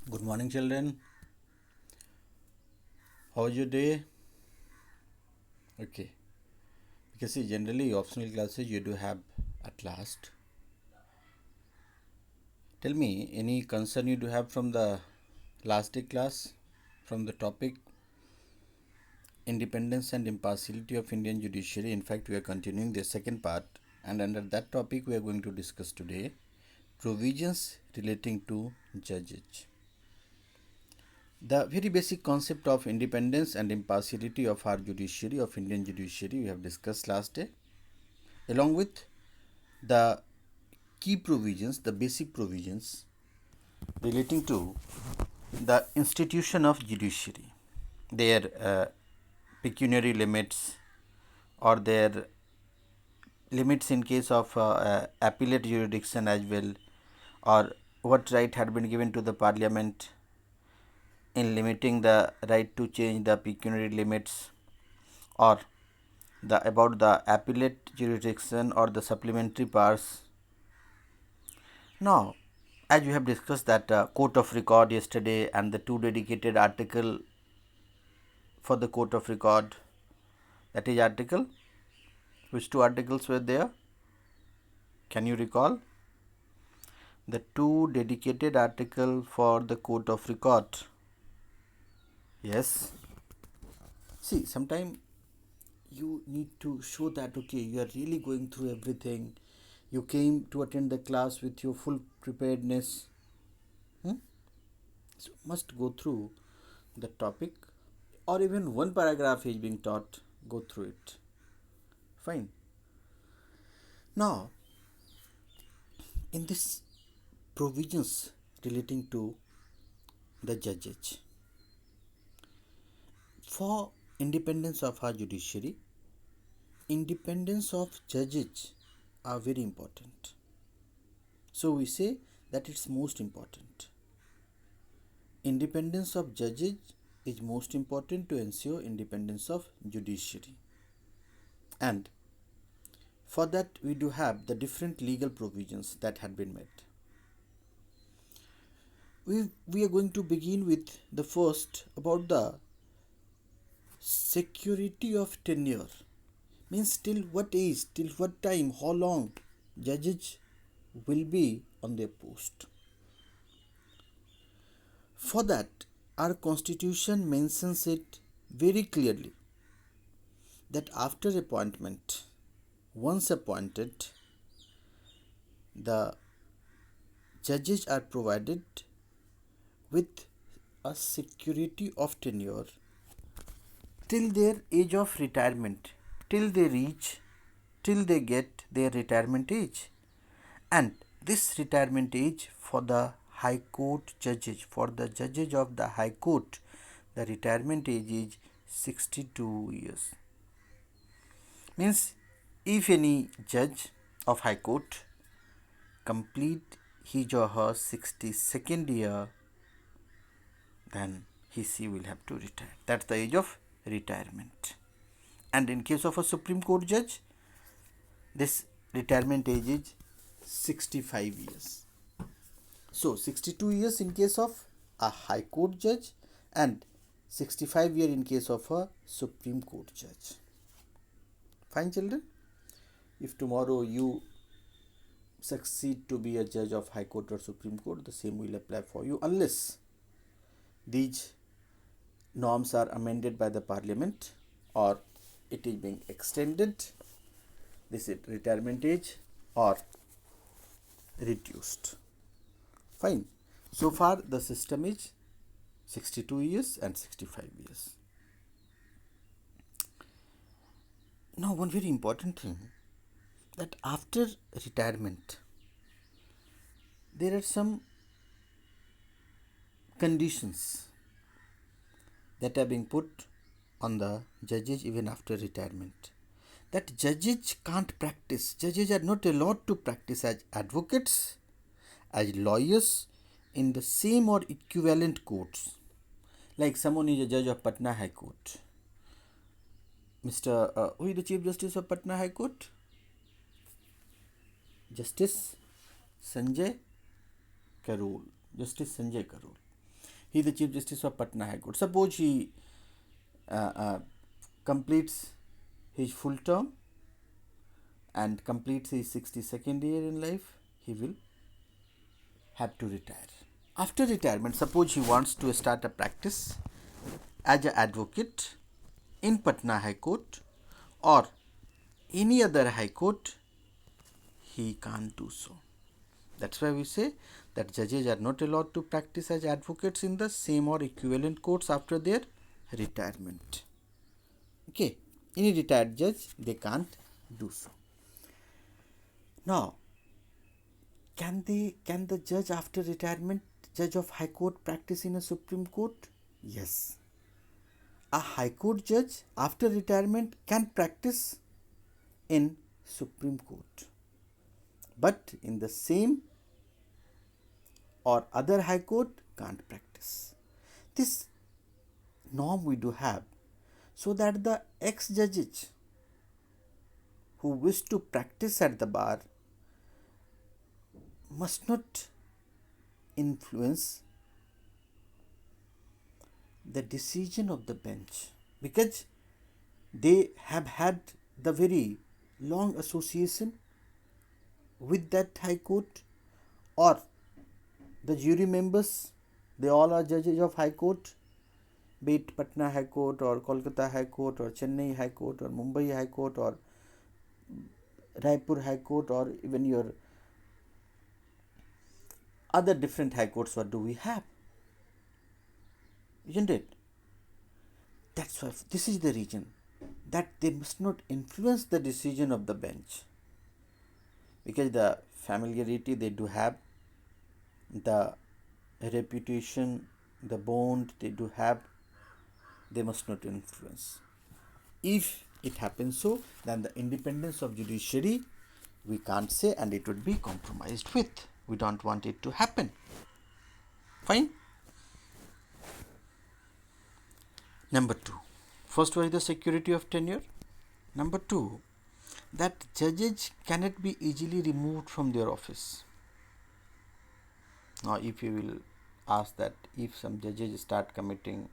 Good morning, children. How was your day? Okay. Because see, generally optional classes you do have at last. Tell me any concern you do have from the last day class, from the topic independence and impartiality of Indian judiciary. In fact, we are continuing the second part, and under that topic we are going to discuss today provisions relating to judges. The very basic concept of independence and impartiality of our judiciary, of Indian judiciary, we have discussed last day, along with the key provisions, the basic provisions relating to the institution of judiciary, their pecuniary limits or their limits in case of appellate jurisdiction as well, or what right had been given to the parliament in limiting the right to change the pecuniary limits, or the about the appellate jurisdiction or the supplementary powers. Now, as we have discussed that court of record yesterday and the two dedicated article for the court of record, that is article, which two articles were there? Can you recall? The two dedicated article for the court of record. Yes. See, sometime you need to show that okay, you are really going through everything. You came to attend the class with your full preparedness. So must go through the topic, or even one paragraph is being taught, go through it. Fine. Now, in this provisions relating to the judges, for independence of our judiciary, independence of judges are very important. So we say that it's most important. Independence of judges is most important to ensure independence of judiciary. And for that we do have the different legal provisions that had been made. We are going to begin with the first about the security of tenure. Means till what age, till what time, how long judges will be on their post. For that, our constitution mentions it very clearly that after appointment, once appointed, the judges are provided with a security of tenure till their age of retirement, till they get their retirement age. And this retirement age for the high court judges, for the judges of the high court, the retirement age is 62 years. Means if any judge of high court complete his or her 62nd year, then she will have to retire. That's the age of retirement. And in case of a Supreme Court judge, this retirement age is 65 years. So 62 years in case of a High Court judge and 65 years in case of a Supreme Court judge. Fine, children? If tomorrow you succeed to be a judge of High Court or Supreme Court, the same will apply for you unless these norms are amended by the Parliament or it is being extended, this is retirement age, or reduced. Fine. So far the system is 62 years and 65 years. Now one very important thing, that after retirement there are some conditions that are being put on the judges even after retirement, that judges can't practice, judges are not allowed to practice as advocates, as lawyers in the same or equivalent courts. Like someone is a judge of Patna High Court. Who is the Chief Justice of Patna High Court? Justice Sanjay Karol. Justice Sanjay Karol. He is the Chief Justice of Patna High Court. Suppose he uh, uh, completes his full term and completes his 62nd year in life, he will have to retire. After retirement, suppose he wants to start a practice as an advocate in Patna High Court or any other High Court, he can't do so. That's why we say that judges are not allowed to practice as advocates in the same or equivalent courts after their retirement. Okay, any retired judge, they can't do so. Now, can the judge after retirement, judge of High Court, practice in a Supreme Court? Yes. A High Court judge after retirement can practice in Supreme Court, but in the same or other High Court can't practice. This norm we do have so that the ex-judges who wish to practice at the bar must not influence the decision of the bench, because they have had the very long association with that High Court, or the jury members, they all are judges of High Court, be it Patna High Court or Kolkata High Court or Chennai High Court or Mumbai High Court or Raipur High Court or even your other different High Courts. What do we have? Isn't it? That's why this is the reason that they must not influence the decision of the bench, because the familiarity they do have, the reputation, the bond they do have, they must not influence. If it happens so, then the independence of judiciary we can't say, and it would be compromised with. We don't want it to happen. Fine. Number 2. First was the security of tenure. Number 2, that judges cannot be easily removed from their office. Now, if you will ask that if some judges start committing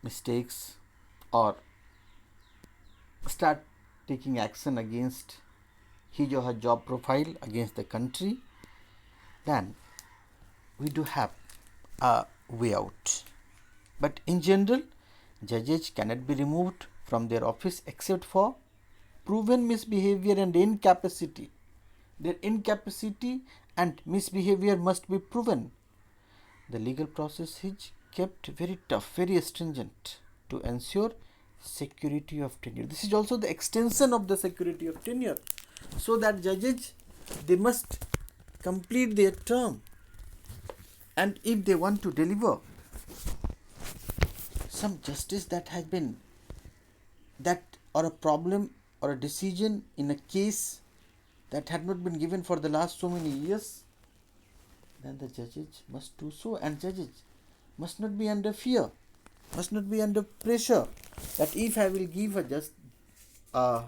mistakes or start taking action against his or her job profile, against the country, then we do have a way out. But in general, judges cannot be removed from their office except for proven misbehavior and incapacity. Their incapacity and misbehavior must be proven. The legal process is kept very tough, very stringent to ensure security of tenure. This is also the extension of the security of tenure, so that judges, they must complete their term, and if they want to deliver some justice that has been that or a problem or a decision in a case that had not been given for the last so many years, then the judges must do so, and judges must not be under fear, must not be under pressure that if I will give a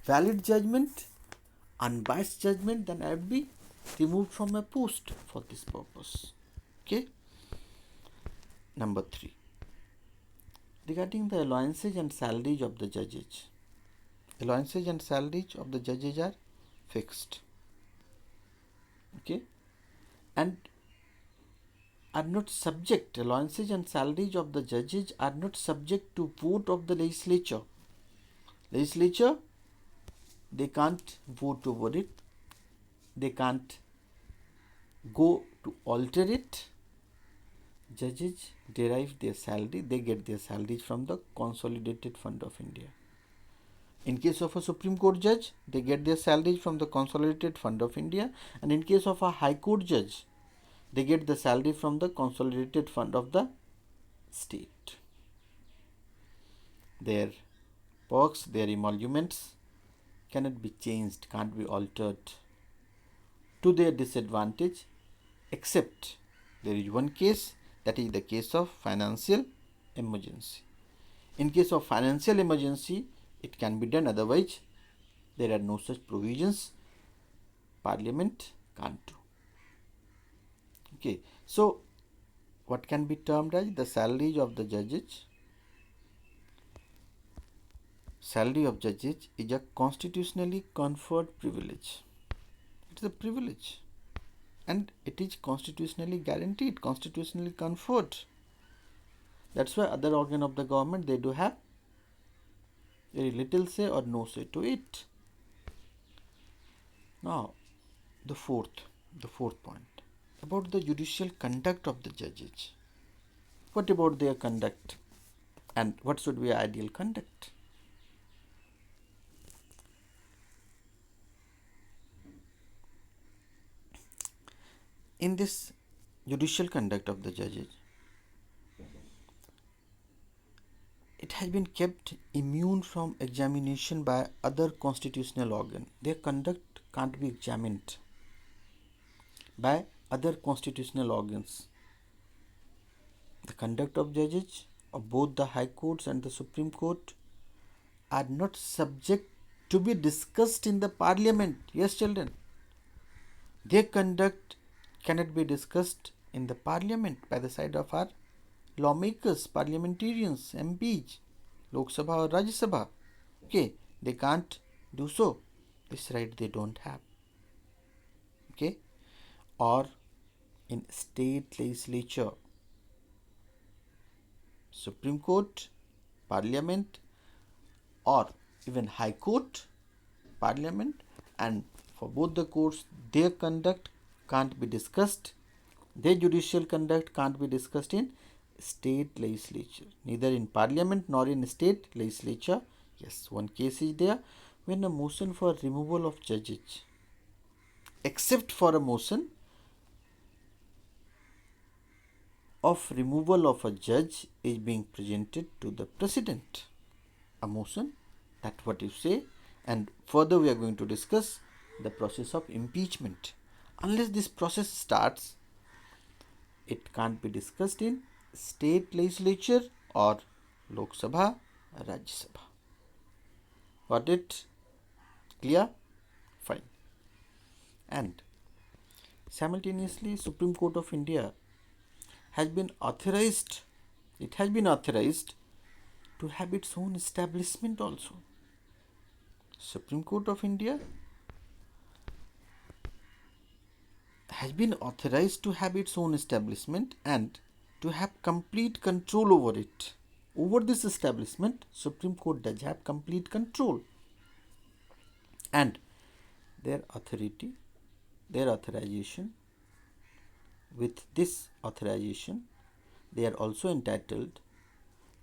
valid judgment, unbiased judgment, then I will be removed from my post for this purpose. Okay. Number 3, regarding the allowances and salaries of the judges. Allowances and salaries of the judges are fixed. Okay. And are not subject, allowances and salaries of the judges are not subject to vote of the legislature. Legislature, they can't vote over it, they can't go to alter it. Judges derive their salary, they get their salaries from the Consolidated Fund of India. In case of a Supreme Court judge, they get their salaries from the Consolidated Fund of India, and in case of a High Court judge, they get the salary from the Consolidated Fund of the state. Their perks, their emoluments cannot be changed, can't be altered to their disadvantage, except there is one case, that is the case of financial emergency. In case of financial emergency, it can be done, otherwise there are no such provisions, Parliament can't do. Okay, so what can be termed as the salaries of the judges. Salary of judges is a constitutionally conferred privilege. It is a privilege and it is constitutionally guaranteed, constitutionally conferred. That's why other organ of the government, they do have very little say or no say to it. Now, the fourth point about the judicial conduct of the judges. What about their conduct and what should be ideal conduct? In this judicial conduct of the judges, it has been kept immune from examination by other constitutional organ. Their conduct can't be examined by other constitutional organs. The conduct of judges of both the High Courts and the Supreme Court are not subject to be discussed in the Parliament. Yes, children. Their conduct cannot be discussed in the Parliament by the side of our lawmakers, parliamentarians, MPs, Lok Sabha or Rajya Sabha. Okay, they can't do so. This right they don't have. Okay, or in state legislature, Supreme Court, Parliament, or even High Court, Parliament, and for both the courts, their conduct can't be discussed. Their judicial conduct can't be discussed in state legislature, neither in Parliament nor in state legislature. Yes, one case is there when a motion for removal of judges, except for a motion of removal of a judge is being presented to the president. A motion, that's what you say. And further we are going to discuss the process of impeachment. Unless this process starts, it can't be discussed in state legislature or Lok Sabha, Rajya Sabha. Got it? Clear? Fine. And simultaneously, Supreme Court of India has been authorized, it has been authorized to have its own establishment also. Supreme Court of India has been authorized to have its own establishment and to have complete control over it. Over this establishment, Supreme Court does have complete control. And their authority, their authorization, with this authorization, they are also entitled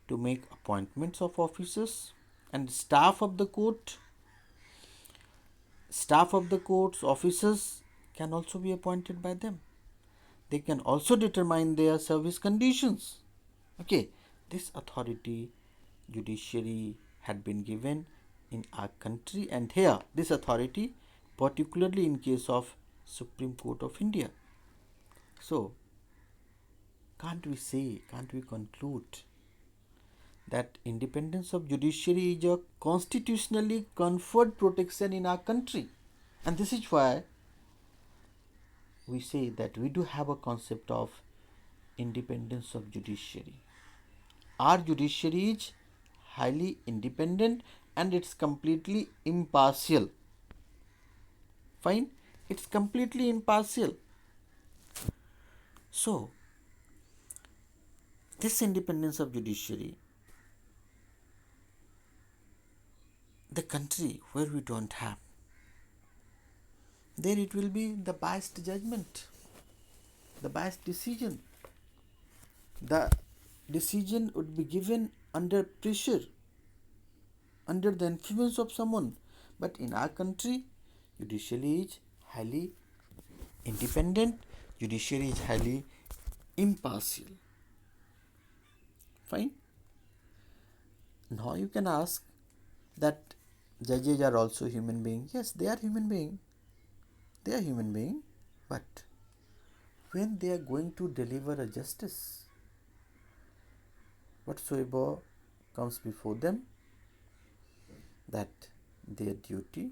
to make appointments of officers and staff of the court. Staff of the court's officers can also be appointed by them. They can also determine their service conditions. Okay, this authority, judiciary, had been given in our country, and here this authority, particularly in case of Supreme Court of India. So, can't we conclude that independence of judiciary is a constitutionally conferred protection in our country? And this is why we say that we do have a concept of independence of judiciary. Our judiciary is highly independent and it's completely impartial. Fine? It's completely impartial. So, this independence of judiciary, the country where we don't have, there it will be the biased judgment, the biased decision. The decision would be given under pressure, under the influence of someone. But in our country, judiciary is highly independent, judiciary is highly impartial. Fine. Now you can ask that judges are also human beings. Yes, they are human beings. They are human beings. But when they are going to deliver a justice, whatsoever comes before them, that their duty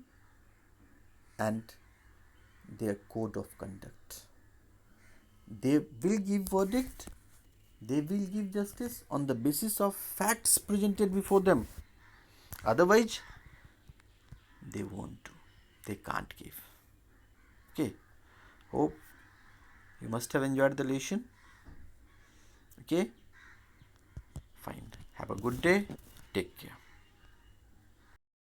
and their code of conduct. They will give verdict they will give justice on the basis of facts presented before them. Otherwise, they won't do. They can't give. Okay. Hope you must have enjoyed the lesson. Okay. Fine. Have a good day. Take care.